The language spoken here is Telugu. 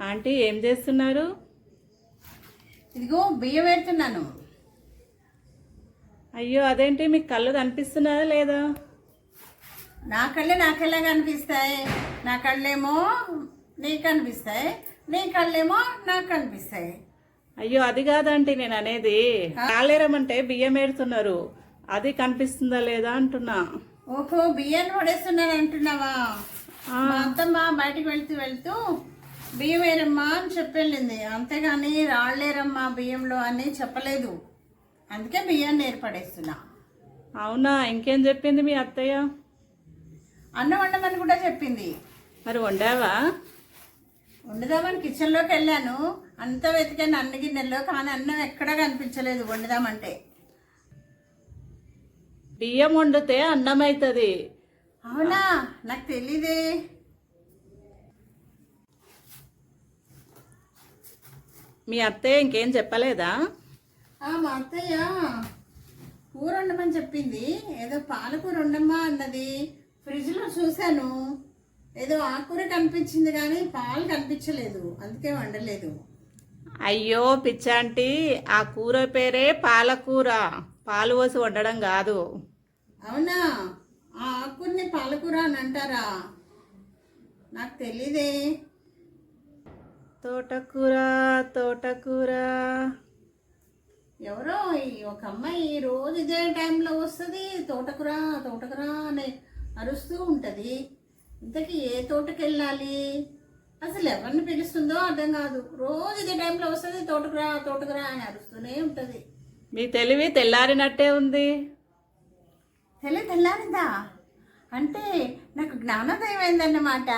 ఆంటీ ఏం చేస్తున్నారు? ఇదిగో బియ్యం పెడుతున్నాను. అయ్యో అదేంటి, మీకు కళ్ళు కనిపిస్తున్నారా లేదా? నా కళ్ళే నాకెలా కనిపిస్తాయి? నా కళ్ళేమో నీకు కనిపిస్తాయి, నీ కళ్ళేమో నాకు కనిపిస్తాయి. అయ్యో అది కాదంటీ నేను అనేది. కాలేరమంటే బియ్యం ఏడుతున్నారు, అది కనిపిస్తుందా లేదా అంటున్నా. ఓహో, బియ్యాన్ని పడేస్తున్నాను అంటున్నావా? మా అత్తమ్మ బయటికి వెళ్తూ బియ్యం వేరమ్మా అని చెప్పెళ్ళింది, అంతేగాని రాళ్ళేరమ్మా బియ్యంలో అని చెప్పలేదు. అందుకే బియ్యాన్ని ఏర్పడేస్తున్నా. అవునా? ఇంకేం చెప్పింది మీ అత్తయ్య? అన్నం వండమని కూడా చెప్పింది. మరి వండావా? వండుదామని కిచెన్లోకి వెళ్ళాను, అంతా వెతికాను అన్ని గిన్నెల్లో, కానీ అన్నం ఎక్కడా కనిపించలేదు వండుదామంటే. బియ్యం వండితే అన్నం అవుతుంది. అవునా? నాకు తెలీదే. మీ అత్తయ్య ఇంకేం చెప్పలేదా? మా అత్తయ్య కూర వండమని చెప్పింది, ఏదో పాలకూర వండమ్మా అన్నది. ఫ్రిడ్జ్లో చూశాను, ఏదో ఆకుకూర కనిపించింది కానీ పాలు కనిపించలేదు, అందుకే వండలేదు. అయ్యో పిచ్చాంటీ, ఆ కూర పేరే పాలకూర, పాలు పోసి వండడం కాదు. అవునా? ఆ ఆకుకూరని పాలకూర అని అంటారా? నాకు తెలీదే. తోటకూర తోటకూర. ఎవరో ఒక అమ్మాయి రోజు ఇదే టైంలో వస్తుంది, తోటకూర తోటకూర అని అరుస్తూ ఉంటుంది. ఇంతకీ ఏ తోటకి వెళ్ళాలి? అసలు ఎవరిని పిలుస్తుందో అర్థం కాదు. రోజు ఇదే టైంలో వస్తుంది, తోటకూర తోటకూర అని అరుస్తూనే ఉంటుంది. మీ తెలివి తెల్లారినట్టే ఉంది. తెల్లారిందా? అంటే నాకు జ్ఞానోదయం అయిందన్నమాట.